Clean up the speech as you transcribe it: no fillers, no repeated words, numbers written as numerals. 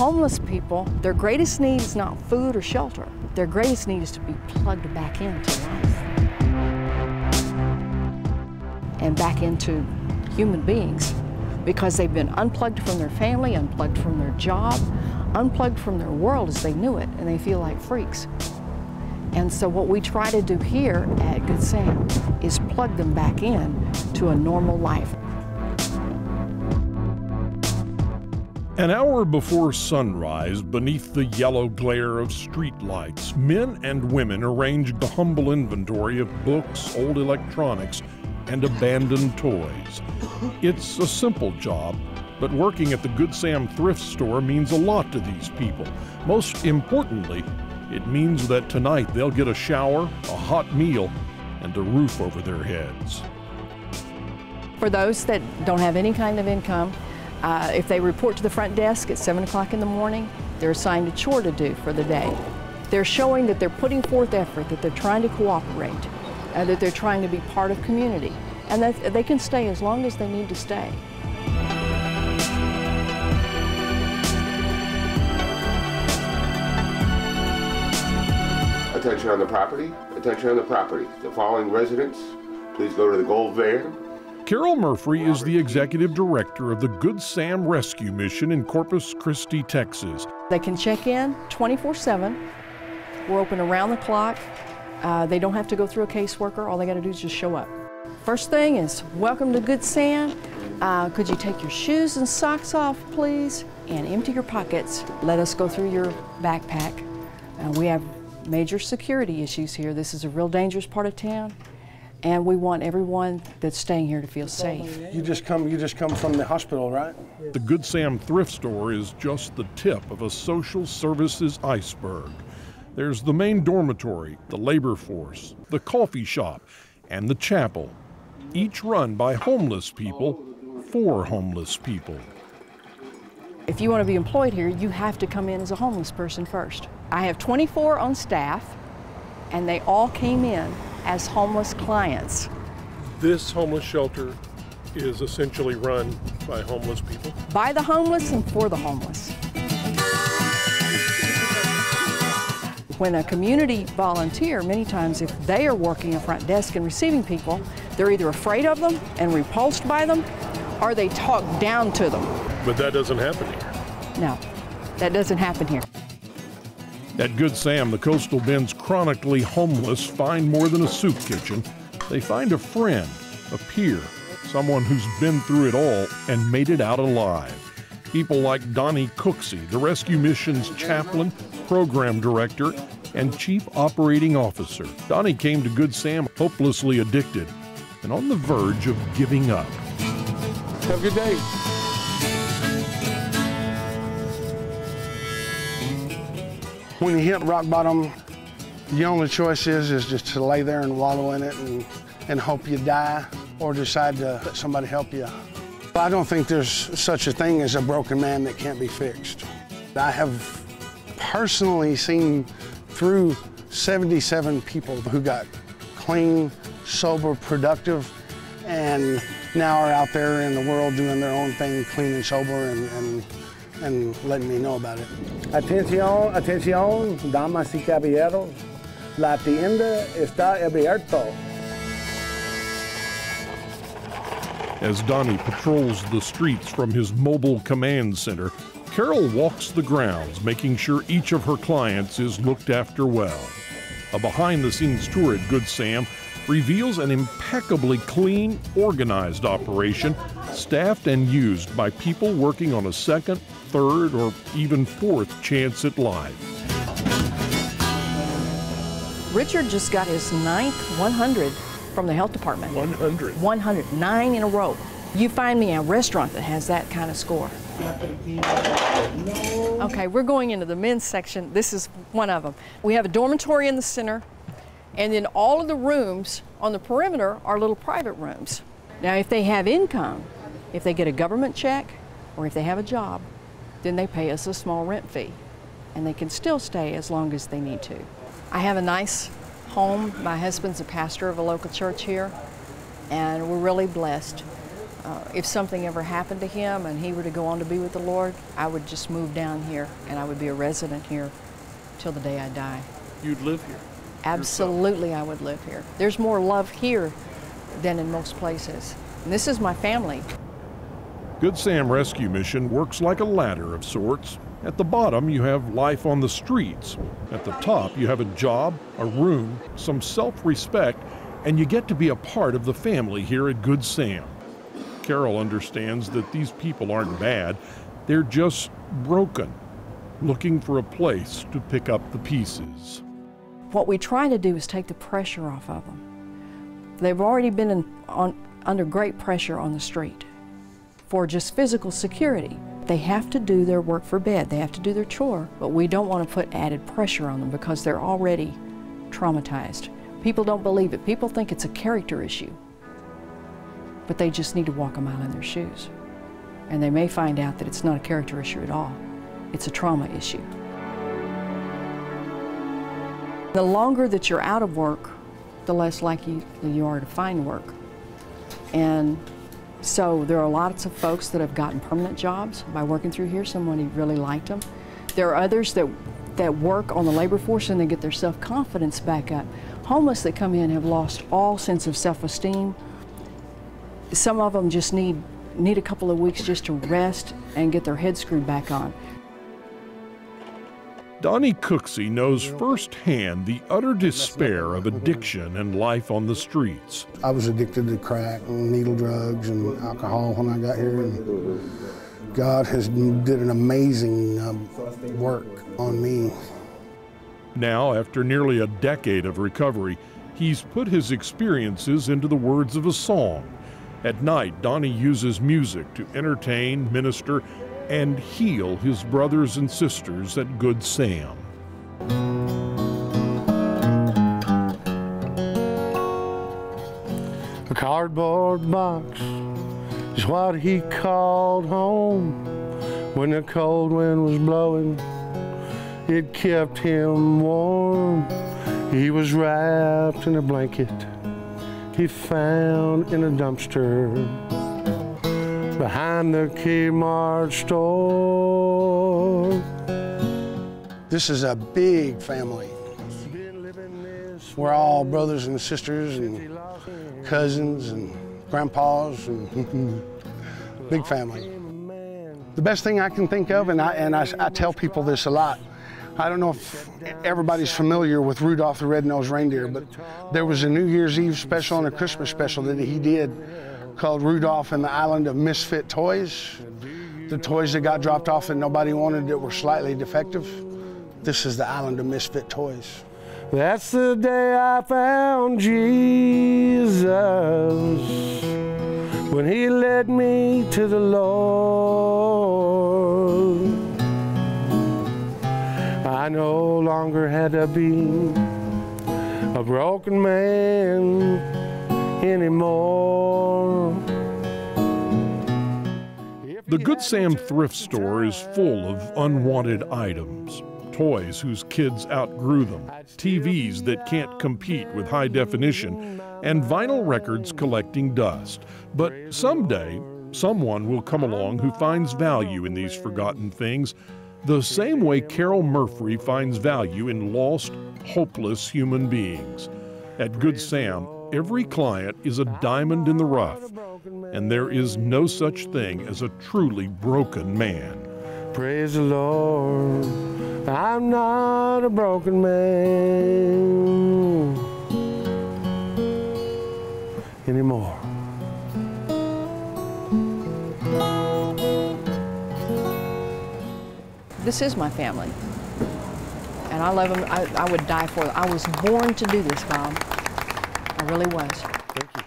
Homeless people, their greatest need is not food or shelter. Their greatest need is to be plugged back into life and back into human beings, because they've been unplugged from their family, unplugged from their job, unplugged from their world as they knew it, and they feel like freaks. And so what we try to do here at Good Sam is plug them back in to a normal life. An hour before sunrise, beneath the yellow glare of streetlights, men and women arranged the humble inventory of books, old electronics, and abandoned toys. It's a simple job, but working at the Good Sam thrift store means a lot to these people. Most importantly, it means that tonight they'll get a shower, a hot meal, and a roof over their heads. For those that don't have any kind of income, if they report to the front desk at 7 o'clock in the morning, they're assigned a chore to do for the day. They're showing that they're putting forth effort, that they're trying to cooperate, that they're trying to be part of community, and that they can stay as long as they need to stay. Attention on the property, attention on the property. The following residents, please go to the gold van. Carol Murphy is the executive director of the Good Sam Rescue Mission in Corpus Christi, Texas. They can check in 24/7. We're open around the clock. They don't have to go through a caseworker. All they got to do is just show up. First thing is, welcome to Good Sam. Could you take your shoes and socks off, please? And empty your pockets. Let us go through your backpack. We have major security issues here. This is a real dangerous part of town, and we want everyone that's staying here to feel safe. You just come from the hospital, right? The Good Sam thrift store is just the tip of a social services iceberg. There's the main dormitory, the labor force, the coffee shop, and the chapel, each run by homeless people for homeless people. If you want to be employed here, you have to come in as a homeless person first. I have 24 on staff, and they all came in as homeless clients. This homeless shelter is essentially run by homeless people? By the homeless and for the homeless. When a community volunteer, many times if they are working a front desk and receiving people, they're either afraid of them and repulsed by them, or they talk down to them. But that doesn't happen here. No, that doesn't happen here. At Good Sam, the Coastal Bend's chronically homeless find more than a soup kitchen. They find a friend, a peer, someone who's been through it all and made it out alive. People like Donnie Cooksey, the rescue mission's chaplain, program director, and chief operating officer. Donnie came to Good Sam hopelessly addicted and on the verge of giving up. Have a good day. When you hit rock bottom, the only choice is just to lay there and wallow in it and hope you die, or decide to let somebody help you. I don't think there's such a thing as a broken man that can't be fixed. I have personally seen through 77 people who got clean, sober, productive, and now are out there in the world doing their own thing, clean and sober, and letting me know about it. Atención, atención, damas y caballeros, la tienda está abierto. As Donnie patrols the streets from his mobile command center, Carol walks the grounds, making sure each of her clients is looked after well. A behind-the-scenes tour at Good Sam reveals an impeccably clean, organized operation, staffed and used by people working on a second, third, or even fourth chance at life. Richard just got his 9th 100 from the health department. 100? 100, 9 in a row. You find me a restaurant that has that kind of score. Okay, we're going into the men's section. This is one of them. We have a dormitory in the center, and then all of the rooms on the perimeter are little private rooms. Now, if they have income, if they get a government check, or if they have a job, then they pay us a small rent fee, and they can still stay as long as they need to. I have a nice home. My husband's a pastor of a local church here, and we're really blessed. If something ever happened to him and he were to go on to be with the Lord, I would just move down here and I would be a resident here till the day I die. You'd live here? Absolutely, I would live here. There's more love here than in most places. And this is my family. Good Sam Rescue Mission works like a ladder of sorts. At the bottom, you have life on the streets. At the top, you have a job, a room, some self-respect, and you get to be a part of the family here at Good Sam. Carol understands that these people aren't bad. They're just broken, looking for a place to pick up the pieces. What we try to do is take the pressure off of them. They've already been under great pressure on the street for just physical security. They have to do their work for bed, they have to do their chore, but we don't want to put added pressure on them because they're already traumatized. People don't believe it. People think it's a character issue, but they just need to walk a mile in their shoes. And they may find out that it's not a character issue at all. It's a trauma issue. The longer that you're out of work, the less likely you are to find work. And so there are lots of folks that have gotten permanent jobs by working through here. Somebody really liked them. There are others that work on the labor force and they get their self-confidence back up. Homeless that come in have lost all sense of self-esteem. Some of them just need a couple of weeks just to rest and get their head screwed back on. Donnie Cooksey knows firsthand the utter despair of addiction and life on the streets. I was addicted to crack and needle drugs and alcohol when I got here, and God did an amazing work on me. Now, after nearly a decade of recovery, he's put his experiences into the words of a song. At night, Donnie uses music to entertain, minister, and heal his brothers and sisters at Good Sam. A cardboard box is what he called home. When the cold wind was blowing, it kept him warm. He was wrapped in a blanket he found in a dumpster behind the Kmart store. This is a big family. We're all brothers and sisters and cousins and grandpas and big family. The best thing I can think of, and I tell people this a lot, I don't know if everybody's familiar with Rudolph the Red-Nosed Reindeer, but there was a New Year's Eve special and a Christmas special that he did called Rudolph and the Island of Misfit Toys. The toys that got dropped off that nobody wanted that were slightly defective. This is the Island of Misfit Toys. That's the day I found Jesus, when he led me to the Lord. I no longer had to be a broken man anymore. The Good Sam thrift store is full of unwanted items. Toys whose kids outgrew them, TVs that can't compete with high definition, and vinyl records collecting dust. But someday, someone will come along who finds value in these forgotten things, the same way Carol Murphy finds value in lost, hopeless human beings. At Good Sam, every client is a diamond in the rough, and there is no such thing as a truly broken man. Praise the Lord, I'm not a broken man anymore. This is my family, and I love them. I would die for them. I was born to do this, Bob. I really was. Thank you.